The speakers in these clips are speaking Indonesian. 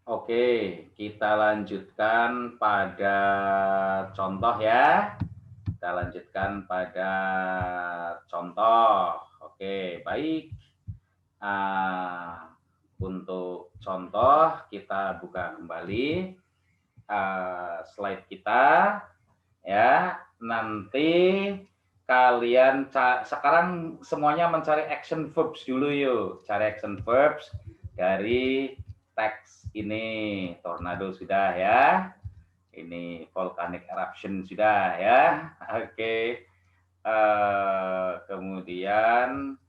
Oke, kita lanjutkan pada contoh ya. Kita lanjutkan pada contoh. Oke, baik. Untuk contoh, kita buka kembali slide kita ya. Nanti kalian sekarang semuanya mencari action verbs dulu yuk. Cari action verbs dari teks ini. Tornado sudah ya. Ini volcanic eruption sudah ya. Oke. Kemudian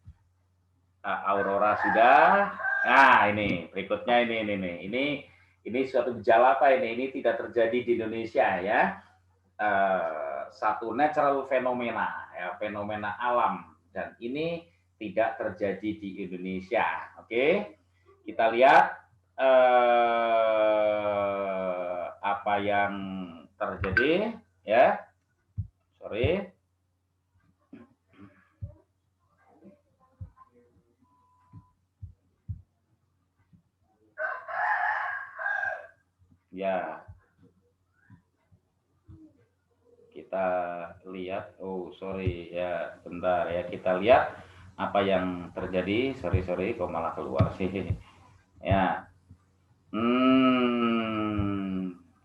aurora sudah. Nah, ini berikutnya ini suatu gejala apa ini? Ini tidak terjadi di Indonesia ya. Satu natural fenomena ya, fenomena alam, dan ini tidak terjadi di Indonesia. Oke, kita lihat apa yang terjadi ya. Sorry. Ya, kita lihat. Oh, sorry ya, bentar ya, kita lihat apa yang terjadi. Sorry, kok malah keluar sih ya.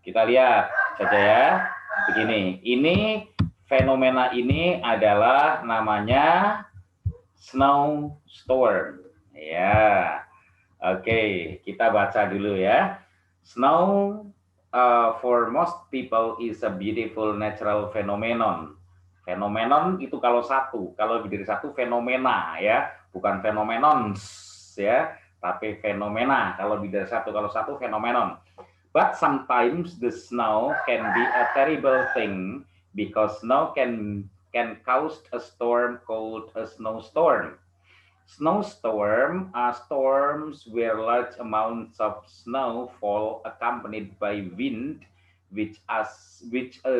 Kita lihat saja ya. Begini, ini fenomena ini adalah namanya snowstorm ya. Oke, kita baca dulu ya. Snow for most people is a beautiful natural phenomenon. Phenomenon itu kalau satu, kalau lebih dari satu fenomena ya, bukan phenomenons ya, tapi fenomena. Kalau lebih dari satu, kalau satu phenomenon. But sometimes the snow can be a terrible thing because snow can cause a storm called a snowstorm. Snowstorm are storms where large amounts of snow fall accompanied by wind which a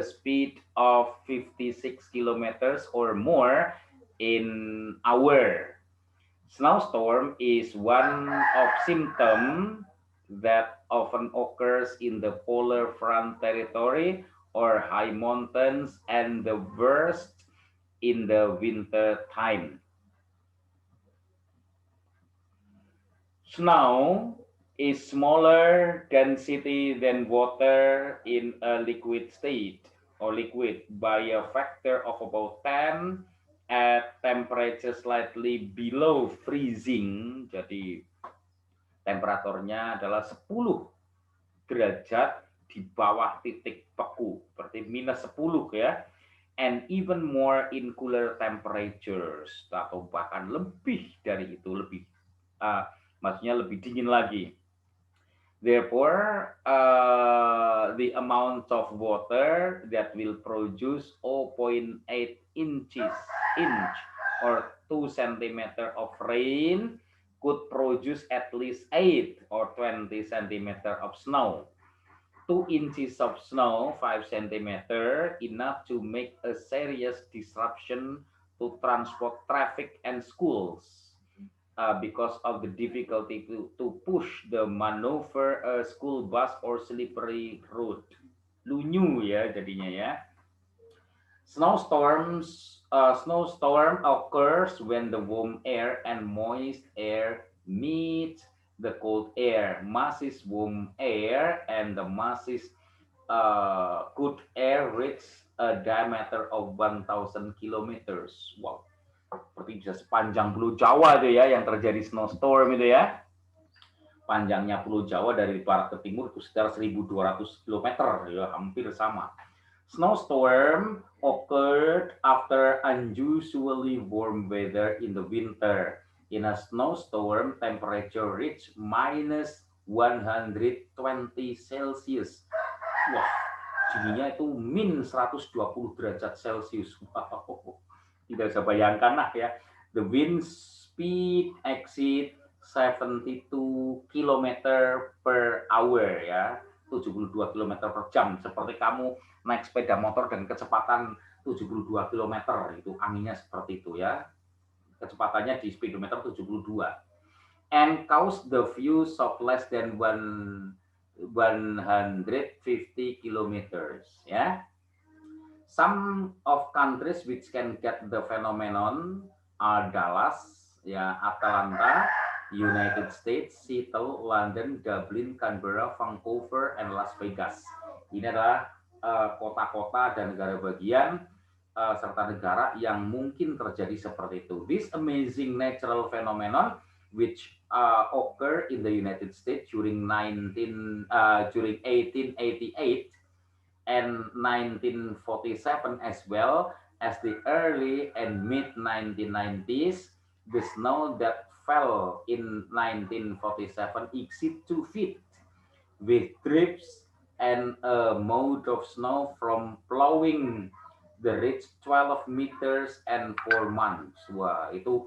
speed of 56 kilometers or more in hour. Snowstorm is one of symptom that often occurs in the polar front territory or high mountains and the worst in the winter time. Snow is smaller density than water in a liquid state or liquid by a factor of about 10 at temperature slightly below freezing. Jadi temperaturnya adalah 10 derajat di bawah titik beku, berarti minus 10 ya. And even more in cooler temperatures, atau bahkan lebih dari itu, maksudnya lebih dingin lagi. Therefore, the amount of water that will produce 0.8 inch or 2 centimeter of rain could produce at least 8 or 20 centimeter of snow. 2 inches of snow, 5 centimeter, enough to make a serious disruption to transport traffic and schools. Because of the difficulty to push the maneuver a school bus or slippery road. Lunyu ya jadinya ya. Snowstorm occurs when the warm air and moist air meet the cold air. Masses warm air and the masses cold air reach a diameter of 1,000 kilometers. Wow, seperti bisa sepanjang Pulau Jawa itu ya yang terjadi snowstorm itu ya. Panjangnya Pulau Jawa dari barat ke timur itu sekitar 1.200 km ya, hampir sama. Snowstorm occurred after unusually warm weather in the winter. In a snowstorm, temperature reach minus 120 Celsius. Wah, dinginnya itu min 120 derajat Celcius. Wow. Tidak bisa bayangkan lah ya. The wind speed exceed 72 km per hour ya. 72 km per jam. Seperti kamu naik sepeda motor dan kecepatan 72 km, itu anginnya seperti itu ya. Kecepatannya di speedometer 72. And cause the views of less than 1 150 kilometers. Ya. Some of countries which can get the phenomenon are Dallas, ya, Atlanta, United States, Seattle, London, Dublin, Canberra, Vancouver, and Las Vegas. Ini adalah kota-kota dan negara bagian serta negara yang mungkin terjadi seperti itu. This amazing natural phenomenon which occur in the United States during 1888 and 1947 as well as the early and mid 1990s. The snow that fell in 1947 exceed 2 feet with drifts and a mode of snow from plowing the ridge 12 meters and 4 months. Wah, itu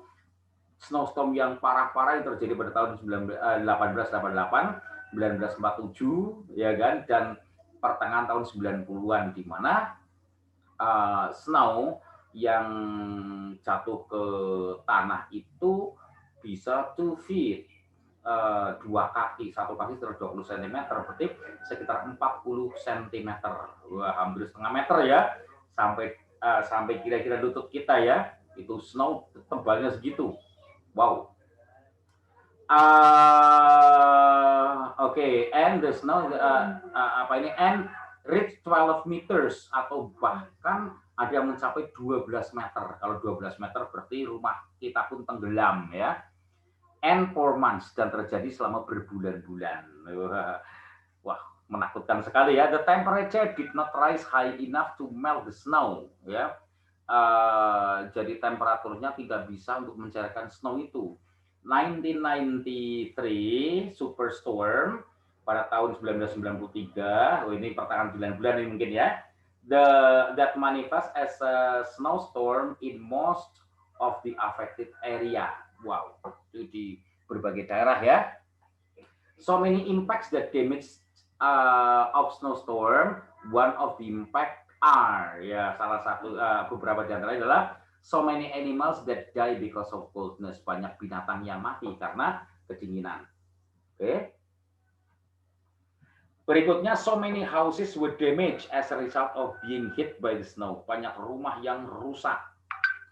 snowstorm yang parah-parah yang terjadi pada tahun 1888, 1947, ya kan, dan pertengahan tahun 90-an, di mana snow yang jatuh ke tanah itu bisa 2 feet, 2 kaki, 1 kaki 120 cm, berarti sekitar 40 cm. Wah, hampir setengah meter ya, sampai kira-kira lutut kita ya, itu snow tebalnya segitu. Wow. Oke, and the snow and reach 12 meters atau bahkan ada yang mencapai 12 meter. Kalau 12 meter berarti rumah kita pun tenggelam ya. And 4 months, dan terjadi selama berbulan-bulan. Wah, menakutkan sekali ya. The temperature did not rise high enough to melt the snow ya. Jadi temperaturnya tidak bisa untuk mencairkan snow itu. 1993 superstorm pada tahun 1993, ini pertengahan bulan-bulan ini mungkin ya, that manifest as a snowstorm in most of the affected area. Wow, itu di berbagai daerah ya. So many impacts that damage of snowstorm. One of the impact are, ya, salah satu beberapa di antaranya adalah so many animals that die because of coldness. Banyak binatang yang mati karena kedinginan. Oke. Berikutnya, so many houses were damaged as a result of being hit by the snow. Banyak rumah yang rusak.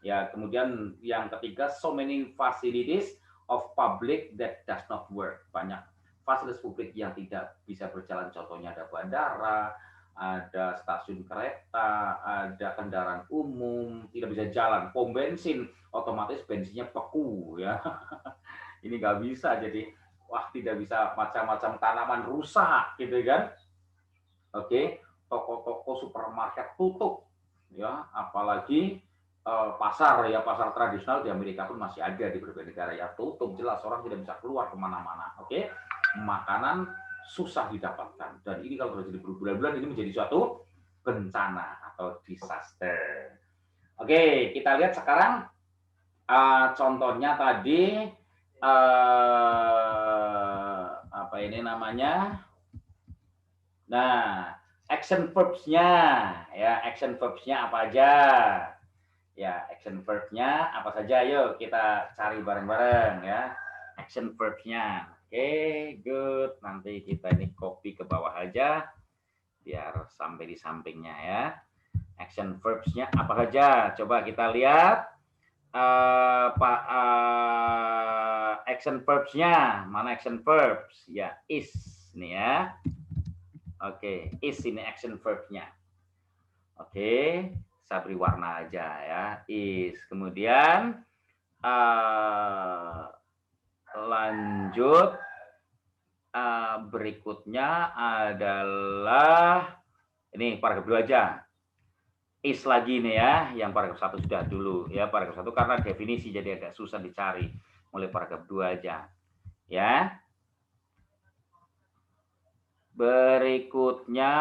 Ya, kemudian yang ketiga, so many facilities of public that does not work. Banyak fasilitas publik yang tidak bisa berjalan. Contohnya ada bandara, ada stasiun kereta, ada kendaraan umum, tidak bisa jalan. Pom bensin, otomatis bensinnya beku ya. Ini nggak bisa, jadi wah, tidak bisa, macam-macam tanaman rusak gitu kan. Oke, toko-toko supermarket tutup ya, apalagi pasar ya, pasar tradisional di Amerika pun masih ada, di berbagai negara ya tutup, jelas orang tidak bisa keluar kemana-mana. Oke, makanan susah didapatkan, dan ini kalau terjadi berbulan-bulan ini menjadi suatu bencana atau disaster. Oke, kita lihat sekarang contohnya tadi apa ini namanya? Nah, action verbs-nya ya, action verbs-nya apa aja? Ya, action verb-nya apa saja? Yuk kita cari bareng-bareng ya. Action verb-nya. Oke, good. Nanti kita ini copy ke bawah aja biar sampai di sampingnya ya. Action verbs-nya apa saja? Coba kita lihat. Action verbs-nya. Mana action verbs? Ya, is nih ya. Oke, is ini action verb-nya. Oke. Saya beri warna aja ya, is. Kemudian lanjut, berikutnya adalah ini paragraf 2 aja, is lagi nih ya, yang paragraf 1 sudah dulu ya, paragraf 1 karena definisi jadi agak susah dicari, mulai paragraf 2 aja ya. Berikutnya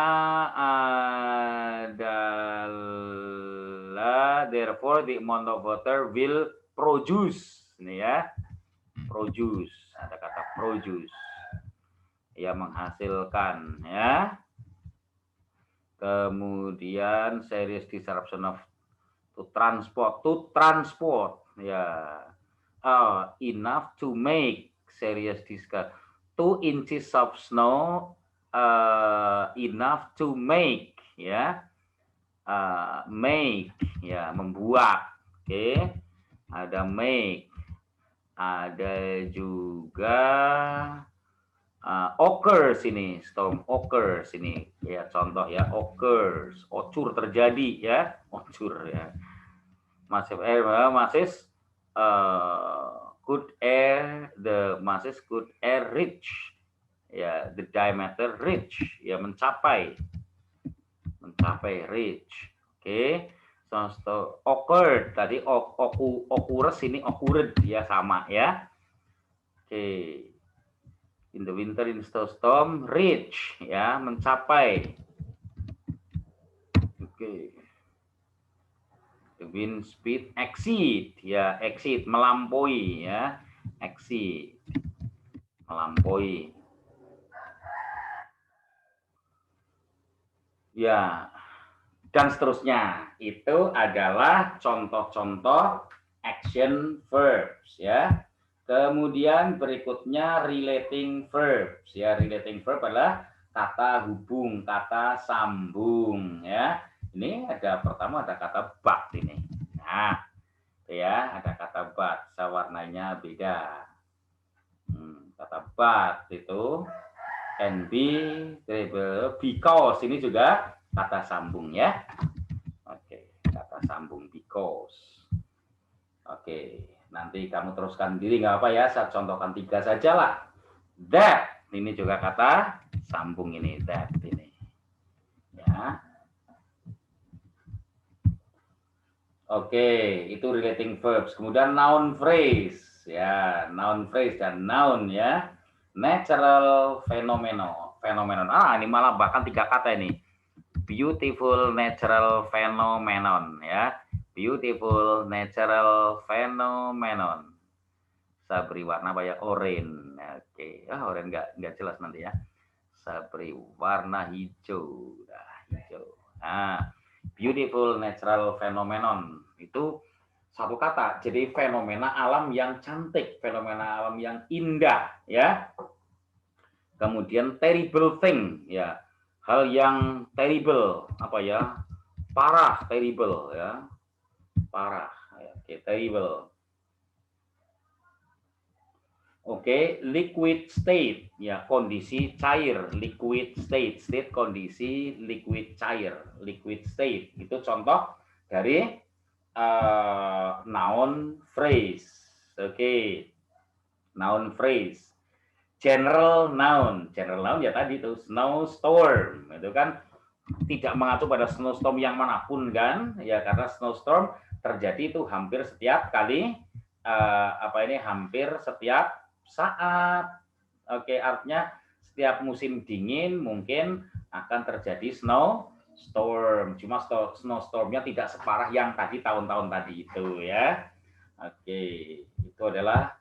adalah therefore the amount of water will produce. Ini ya, produce. Ada kata produce. Ya, menghasilkan ya. Kemudian serious disruption of to transport ya. Enough to make serious disruption. 2 inches of snow enough to make, ya. Make, ya, membuat. Oke. Ada make. Ada juga occurs ini, storm occurs ini. Ya, contoh ya, occurs, ocur terjadi ya, ocur ya. Masses could air, the masses could air reach, ya, the diameter reach, ya, mencapai reach. Oke. So, occurred tadi occurs ini occurred ya, sama ya. Oke. In the winter in snowstorm, reach, ya, mencapai. Oke. The wind speed exceed, ya, exceed, melampaui ya, exceed, melampaui. Ya, dan seterusnya. Itu adalah contoh-contoh action verbs ya. Kemudian berikutnya relating verbs ya. Relating verb adalah kata hubung, kata sambung ya. Ini ada pertama ada kata but ini. Nah, ya, ada kata but, warnanya beda. Kata but itu can be, because ini juga kata sambung ya. Oke, kata sambung because. Oke, nanti kamu teruskan diri nggak apa ya, saya contohkan 3 saja lah. That, ini juga kata sambung ini, that ini. Ya. Oke, itu relating verbs. Kemudian noun phrase, ya, noun phrase dan noun ya. Natural phenomenon. Ini malah bahkan 3 kata ini. Beautiful natural phenomenon ya. Beautiful natural phenomenon. Saya beri warna apa ya? Orange. Oke, orange nggak jelas nanti ya. Saya beri warna hijau. Nah, hijau. Nah, beautiful natural phenomenon itu satu kata. Jadi fenomena alam yang cantik, fenomena alam yang indah ya. Kemudian terrible thing ya. Hal yang terrible, apa ya? Parah, terrible ya. Parah. Oke, terrible. Oke, liquid state ya, kondisi cair, liquid state, state kondisi liquid cair, liquid state itu contoh dari noun phrase. Oke, noun phrase. General noun ya tadi itu snowstorm, itu kan tidak mengacu pada snowstorm yang manapun kan ya, karena snowstorm terjadi itu hampir setiap kali hampir setiap saat. Oke, artinya setiap musim dingin mungkin akan terjadi snowstorm. Cuma snowstormnya tidak separah yang tadi tahun-tahun tadi itu ya. Oke, itu adalah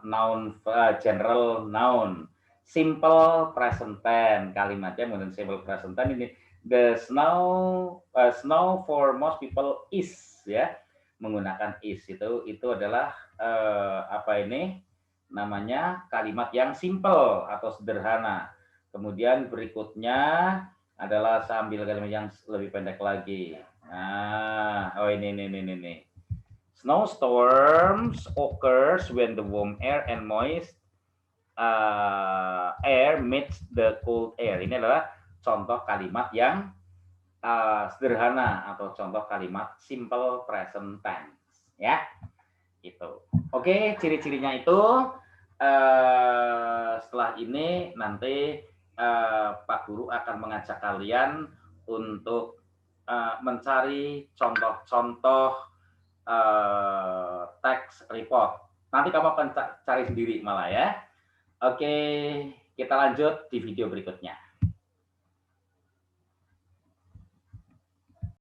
noun, general noun. Simple present tense, kalimatnya menggunakan simple present tense ini. The snow for most people is ya, menggunakan is itu adalah namanya kalimat yang simple atau sederhana. Kemudian berikutnya adalah sambil kalimat yang lebih pendek lagi. Nah, ini. Snowstorms occurs when the warm air and moist air meets the cold air. Ini adalah contoh kalimat yang sederhana atau contoh kalimat simple present tense ya. Itu. Oke, ciri-cirinya itu setelah ini nanti Pak Guru akan mengajak kalian untuk mencari contoh-contoh teks report. Nanti kamu akan cari sendiri malah ya. Oke, kita lanjut di video berikutnya.